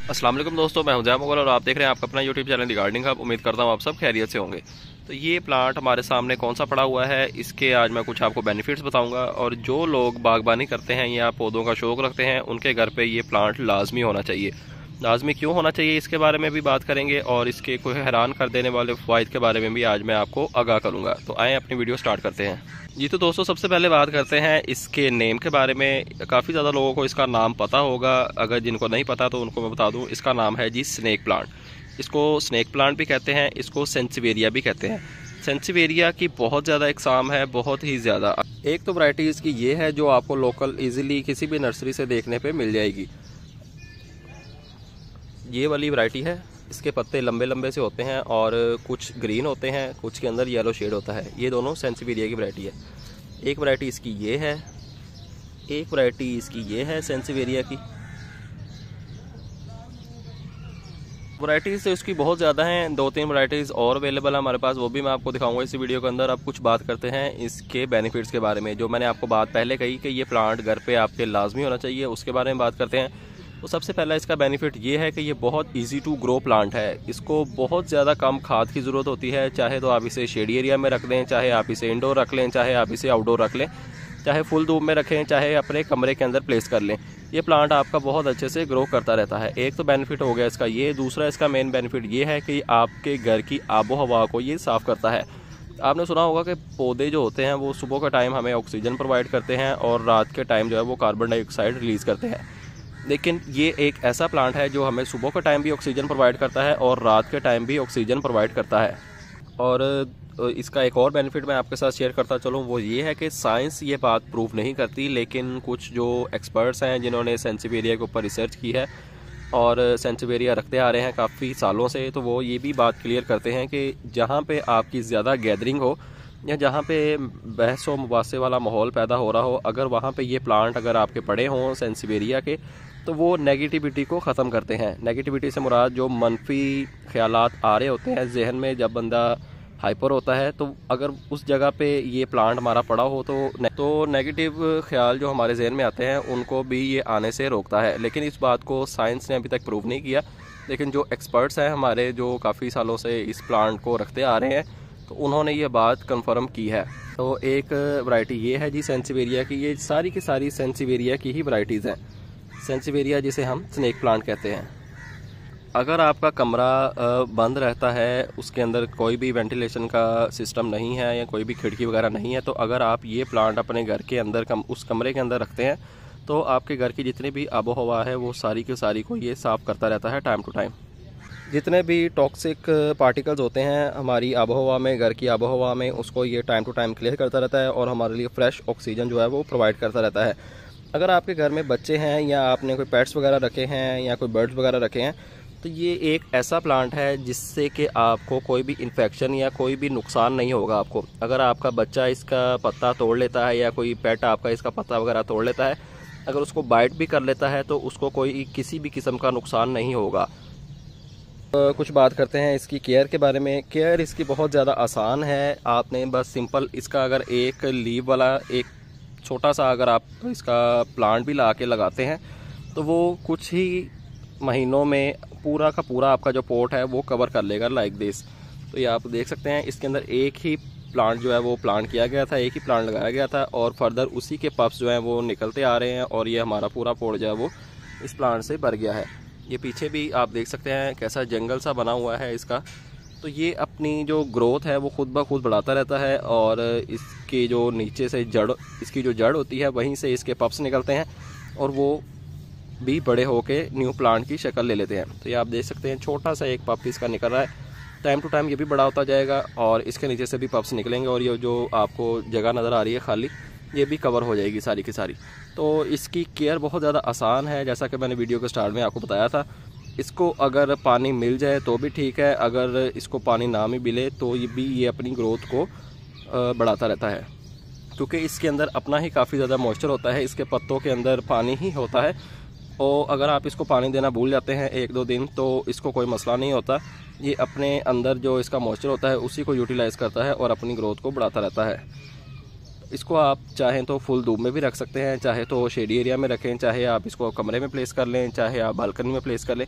अस्सलाम वालेकुम दोस्तों, मैं हूं जया मुगल और आप देख रहे हैं आपका अपना यूट्यूब चैनल दी गार्डनिंग हब। उम्मीद करता हूं आप सब खैरियत से होंगे। तो ये प्लांट हमारे सामने कौन सा पड़ा हुआ है, इसके आज मैं कुछ आपको बेनिफिट्स बताऊंगा। और जो लोग बागबानी करते हैं या पौधों का शौक रखते हैं उनके घर पे ये प्लांट लाजमी होना चाहिए। लाजमी क्यों होना चाहिए इसके बारे में भी बात करेंगे और इसके कोई हैरान कर देने वाले फ़वाइद के बारे में भी आज मैं आपको आगाह करूँगा। तो आएँ अपनी वीडियो स्टार्ट करते हैं। जी तो दोस्तों, सबसे पहले बात करते हैं इसके नेम के बारे में। काफ़ी ज़्यादा लोगों को इसका नाम पता होगा, अगर जिनको नहीं पता तो उनको मैं बता दूं। इसका नाम है जी स्नेक प्लांट। इसको स्नेक प्लांट भी कहते हैं, इसको सेंसिवेरिया भी कहते हैं। सेंसिवेरिया की बहुत ज़्यादा इकसाम है, बहुत ही ज़्यादा। एक तो वैरायटी इसकी ये है जो आपको लोकल ईजिली किसी भी नर्सरी से देखने पर मिल जाएगी। ये वाली वैरायटी है। इसके पत्ते लंबे लंबे से होते हैं और कुछ ग्रीन होते हैं, कुछ के अंदर येलो शेड होता है। ये दोनों सेंसिवेरिया की वैरायटी है। एक वैरायटी इसकी ये है, एक वैरायटी इसकी ये है सेंसिवेरिया की। वैरायटीज़ तो इसकी बहुत ज़्यादा हैं, 2-3 वैरायटीज़ और अवेलेबल है हमारे पास, वो भी मैं आपको दिखाऊंगा इस वीडियो के अंदर। अब कुछ बात करते हैं इसके बेनिफिट्स के बारे में। जो मैंने आपको बात पहले कही कि ये प्लांट घर पे आपके लाजमी होना चाहिए, उसके बारे में बात करते हैं। तो सबसे पहला इसका बेनिफिट ये है कि ये बहुत इजी टू ग्रो प्लांट है। इसको बहुत ज़्यादा कम खाद की ज़रूरत होती है। चाहे तो आप इसे शेडी एरिया में रख दें, चाहे आप इसे इंडोर रख लें, चाहे आप इसे आउटडोर रख लें, चाहे फुल धूप में रखें, चाहे अपने कमरे के अंदर प्लेस कर लें, ये प्लांट आपका बहुत अच्छे से ग्रो करता रहता है। एक तो बेनिफिट हो गया इसका ये। दूसरा इसका मेन बेनिफिट ये है कि आपके घर की आबो हवा को ये साफ़ करता है। आपने सुना होगा कि पौधे जो होते हैं वो सुबह का टाइम हमें ऑक्सीजन प्रोवाइड करते हैं और रात के टाइम जो है वो कार्बन डाइऑक्साइड रिलीज़ करते हैं। लेकिन ये एक ऐसा प्लांट है जो हमें सुबह के टाइम भी ऑक्सीजन प्रोवाइड करता है और रात के टाइम भी ऑक्सीजन प्रोवाइड करता है। और इसका एक और बेनिफिट मैं आपके साथ शेयर करता चलूँ, वो ये है कि साइंस ये बात प्रूव नहीं करती, लेकिन कुछ जो एक्सपर्ट्स हैं जिन्होंने सेंसिवेरिया के ऊपर रिसर्च की है और सेंसिवेरिया रखते आ रहे हैं काफ़ी सालों से, तो वो ये भी बात क्लियर करते हैं कि जहाँ पे आपकी ज़्यादा गैदरिंग हो या जहाँ पे बहस व मुबासे वाला माहौल पैदा हो रहा हो, अगर वहाँ पे ये प्लांट अगर आपके पड़े हों सेंसिवेरिया के, तो वो नेगेटिविटी को ख़त्म करते हैं। नेगेटिविटी से मुराद जो मनफी ख्यालात आ रहे होते हैं जहन में जब बंदा हाइपर होता है, तो अगर उस जगह पे ये प्लांट हमारा पड़ा हो तो नेगेटिव ख्याल जो हमारे जहन में आते हैं उनको भी ये आने से रोकता है। लेकिन इस बात को साइंस ने अभी तक प्रूव नहीं किया। लेकिन जो एक्सपर्ट्स हैं हमारे, जो काफ़ी सालों से इस प्लांट को रखते आ रहे हैं, तो उन्होंने ये बात कंफर्म की है। तो एक वैरायटी ये है जी सेंसिवेरिया की। ये सारी की सारी सेंसिवेरिया की ही वैरायटीज़ हैं। सेंसिवेरिया जिसे हम स्नेक प्लांट कहते हैं। अगर आपका कमरा बंद रहता है, उसके अंदर कोई भी वेंटिलेशन का सिस्टम नहीं है या कोई भी खिड़की वगैरह नहीं है, तो अगर आप ये प्लांट अपने घर के अंदर उस कमरे के अंदर रखते हैं, तो आपके घर की जितनी भी आबो हवा है वो सारी की सारी को ये साफ़ करता रहता है टाइम टू टाइम। जितने भी टॉक्सिक पार्टिकल्स होते हैं हमारी आबो हवा में, घर की आबो हवा में, उसको ये टाइम टू टाइम क्लियर करता रहता है और हमारे लिए फ्रेश ऑक्सीजन जो है वो प्रोवाइड करता रहता है। अगर आपके घर में बच्चे हैं या आपने कोई पेट्स वगैरह रखे हैं या कोई बर्ड्स वगैरह रखे हैं, तो ये एक ऐसा प्लांट है जिससे कि आपको कोई भी इन्फेक्शन या कोई भी नुकसान नहीं होगा आपको। अगर आपका बच्चा इसका पत्ता तोड़ लेता है या कोई पेट आपका इसका पत्ता वगैरह तोड़ लेता है, अगर उसको बाइट भी कर लेता है तो उसको कोई किसी भी किस्म का नुकसान नहीं होगा। कुछ बात करते हैं इसकी केयर के बारे में। केयर इसकी बहुत ज़्यादा आसान है। आपने बस सिंपल इसका अगर एक लीव वाला एक छोटा सा अगर आप इसका प्लांट भी ला के लगाते हैं, तो वो कुछ ही महीनों में पूरा का पूरा आपका जो पोट है वो कवर कर लेगा लाइक दिस। तो ये आप देख सकते हैं इसके अंदर एक ही प्लांट जो है वो प्लांट किया गया था, एक ही प्लांट लगाया गया था और फर्दर उसी के पप्स जो हैं वो निकलते आ रहे हैं और ये हमारा पूरा पोट जो है वो इस प्लांट से भर गया है। ये पीछे भी आप देख सकते हैं कैसा जंगल सा बना हुआ है इसका। तो ये अपनी जो ग्रोथ है वो खुद ब खुद बढ़ाता रहता है और इसकी जो नीचे से इसकी जो जड़ होती है वहीं से इसके पप्स निकलते हैं और वो भी बड़े होके न्यू प्लांट की शक्ल ले लेते हैं। तो ये आप देख सकते हैं छोटा सा एक पप इसका निकल रहा है। टाइम टू टाइम ये भी बड़ा होता जाएगा और इसके नीचे से भी पप्स निकलेंगे और ये जो आपको जगह नज़र आ रही है खाली, ये भी कवर हो जाएगी सारी की सारी। तो इसकी केयर बहुत ज़्यादा आसान है, जैसा कि मैंने वीडियो के स्टार्ट में आपको बताया था। इसको अगर पानी मिल जाए तो भी ठीक है, अगर इसको पानी ना भी मिले तो ये अपनी ग्रोथ को बढ़ाता रहता है, क्योंकि इसके अंदर अपना ही काफ़ी ज़्यादा मॉइस्चर होता है। इसके पत्तों के अंदर पानी ही होता है और अगर आप इसको पानी देना भूल जाते हैं 1-2 दिन तो इसको कोई मसला नहीं होता। ये अपने अंदर जो इसका मॉइस्चर होता है उसी को यूटिलाइज़ करता है और अपनी ग्रोथ को बढ़ाता रहता है। इसको आप चाहें तो फुल धूप में भी रख सकते हैं, चाहे तो शेडी एरिया में रखें, चाहे आप इसको कमरे में प्लेस कर लें, चाहे आप बालकनी में प्लेस कर लें,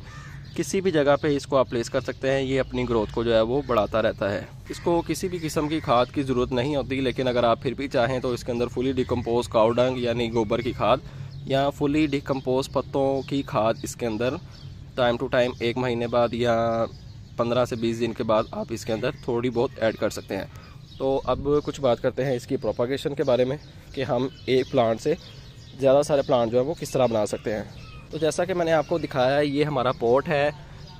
किसी भी जगह पे इसको आप प्लेस कर सकते हैं। ये अपनी ग्रोथ को जो है वो बढ़ाता रहता है। इसको किसी भी किस्म की खाद की ज़रूरत नहीं होती, लेकिन अगर आप फिर भी चाहें तो इसके अंदर फुली डिकम्पोज काऊ डंग यानी गोबर की खाद या फुली डिकम्पोज पत्तों की खाद इसके अंदर टाइम टू टाइम 1 महीने बाद या 15 से 20 दिन के बाद आप इसके अंदर थोड़ी बहुत ऐड कर सकते हैं। तो अब कुछ बात करते हैं इसकी प्रोपागेशन के बारे में कि हम एक प्लांट से ज़्यादा सारे प्लांट जो है वो किस तरह बना सकते हैं। तो जैसा कि मैंने आपको दिखाया, ये हमारा पॉट है,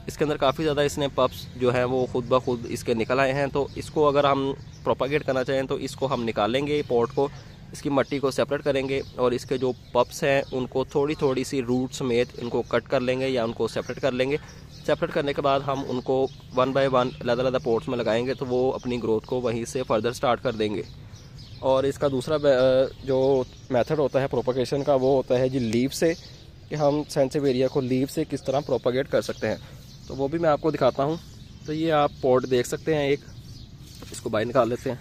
इसके अंदर काफ़ी ज़्यादा इसने पप्स जो हैं वो खुद ब खुद इसके निकल आए हैं। तो इसको अगर हम प्रोपागेट करना चाहें तो इसको हम निकालेंगे पॉट को, इसकी मिट्टी को सेपरेट करेंगे और इसके जो पप्स हैं उनको थोड़ी थोड़ी सी रूट समेत इनको कट कर लेंगे या उनको सेपरेट कर लेंगे। सेपरेट करने के बाद हम उनको 1 बाय 1 अलग-अलग पॉट्स में लगाएंगे तो वो अपनी ग्रोथ को वहीं से फर्दर स्टार्ट कर देंगे। और इसका दूसरा जो मेथड होता है प्रोपागेशन का वो होता है जी लीव से, कि हम सेंसिवेरिया को लीव से किस तरह प्रोपागेट कर सकते हैं। तो वो भी मैं आपको दिखाता हूँ। तो ये आप पॉट देख सकते हैं, एक इसको बाहर निकाल लेते हैं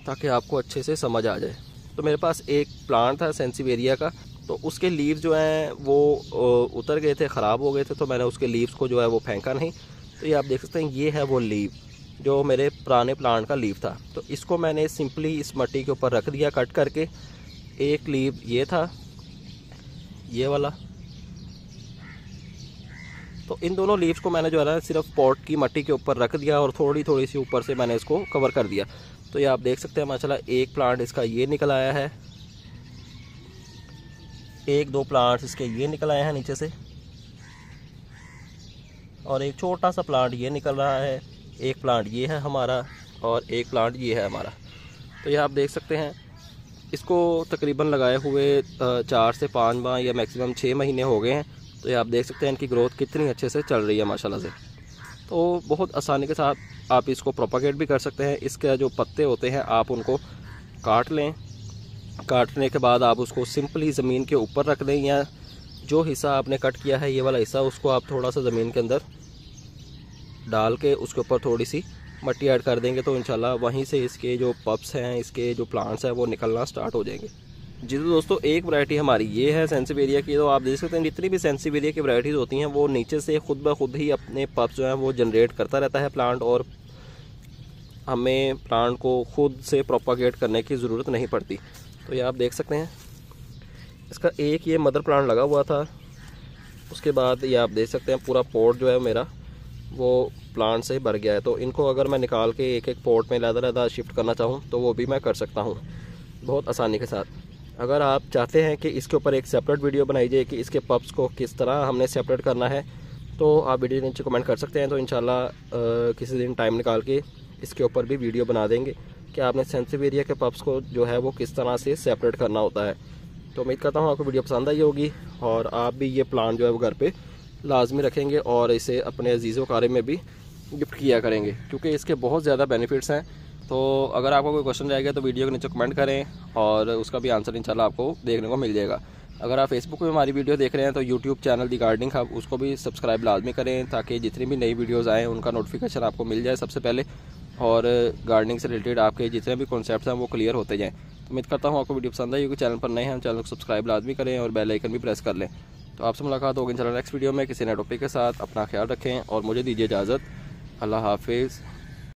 ताकि आपको अच्छे से समझ आ जाए। तो मेरे पास एक प्लांट था सेंसिवेरिया का, तो उसके लीव जो हैं वो उतर गए थे, ख़राब हो गए थे, तो मैंने उसके लीव्स को जो है वो फेंका नहीं। तो ये आप देख सकते हैं, ये है वो लीव जो मेरे पुराने प्लांट का लीव था। तो इसको मैंने सिंपली इस मिट्टी के ऊपर रख दिया कट करके। एक लीव ये था, ये वाला। तो इन दोनों लीव्स को मैंने जो है ना सिर्फ पॉट की मिट्टी के ऊपर रख दिया और थोड़ी थोड़ी सी ऊपर से मैंने इसको कवर कर दिया। तो ये आप देख सकते हैं माशाल्लाह एक प्लांट इसका ये निकल आया है, 1-2 प्लांट्स इसके ये निकल आए हैं नीचे से, और एक छोटा सा प्लांट ये निकल रहा है। एक प्लांट ये है हमारा और एक प्लांट ये है हमारा। तो ये आप देख सकते हैं, इसको तकरीबन लगाए हुए 4 से 5 माह या मैक्सिमम 6 महीने हो गए हैं। तो ये आप देख सकते हैं इनकी ग्रोथ कितनी अच्छे से चल रही है माशाल्लाह से। तो बहुत आसानी के साथ आप इसको प्रोपागेट भी कर सकते हैं। इसके जो पत्ते होते हैं आप उनको काट लें, काटने के बाद आप उसको सिंपली ज़मीन के ऊपर रख दें, या जो हिस्सा आपने कट किया है ये वाला हिस्सा, उसको आप थोड़ा सा ज़मीन के अंदर डाल के उसके ऊपर थोड़ी सी मिट्टी ऐड कर देंगे तो इंशाल्लाह वहीं से इसके जो पप्स हैं, इसके जो प्लांट्स हैं वो निकलना स्टार्ट हो जाएंगे। जी तो दोस्तों, एक वैरायटी हमारी ये है सेंसिवेरिया की। तो आप देख सकते हैं जितनी भी सेंसिवेरिया की वैरायटीज़ होती हैं वो नीचे से खुद ब खुद ही अपने पप्स जो हैं वो जनरेट करता रहता है प्लांट, और हमें प्लांट को खुद से प्रोपागेट करने की ज़रूरत नहीं पड़ती। तो ये आप देख सकते हैं, इसका एक ये मदर प्लांट लगा हुआ था। उसके बाद ये आप देख सकते हैं पूरा पॉट जो है मेरा वो प्लांट से भर गया है। तो इनको अगर मैं निकाल के एक एक पॉट में अलग-अलग शिफ्ट करना चाहूँ तो वो भी मैं कर सकता हूँ बहुत आसानी के साथ। अगर आप चाहते हैं कि इसके ऊपर एक सेपरेट वीडियो बनाई जाए कि इसके पप्स को किस तरह हमने सेपरेट करना है, तो आप वीडियो नीचे कमेंट कर सकते हैं। तो इंशाल्लाह किसी दिन टाइम निकाल के इसके ऊपर भी वीडियो बना देंगे कि आपने सेंसिवेरिया के पप्स को जो है वो किस तरह से सेपरेट करना होता है। तो उम्मीद करता हूँ आपको वीडियो पसंद आई होगी और आप भी ये प्लांट जो है वो घर पे लाजमी रखेंगे और इसे अपने अजीज़ व क़रीब में भी गिफ्ट किया करेंगे, क्योंकि इसके बहुत ज़्यादा बेनिफिट्स हैं। तो अगर आपको कोई क्वेश्चन रहेगा तो वीडियो के नीचे कमेंट करें और उसका भी आंसर इंशाल्लाह आपको देखने को मिल जाएगा। अगर आप फेसबुक पे हमारी वीडियो देख रहे हैं तो यूट्यूब चैनल दी गार्डनिंग हब उसको भी सब्सक्राइब लाजमी करें, ताकि जितनी भी नई वीडियोज़ आएँ उनका नोटिफिकेशन आपको मिल जाए सबसे पहले, और गार्डनिंग से रिलेटेड आपके जितने भी कॉन्सेप्ट्स हैं वो क्लियर होते जाएँ। तो उम्मीद करता हूँ आपको वीडियो पसंद आई होगी। चैनल पर नए हैं, चैनल को सब्सक्राइब लाजमी करें और बेल आइकन भी प्रेस कर लें। तो आपसे मुलाकात होगी इंशाल्लाह नेक्स्ट वीडियो में किसी नए टॉपिक के साथ। अपना ख्याल रखें और मुझे दीजिए इजाज़त। अल्लाह हाफिज़।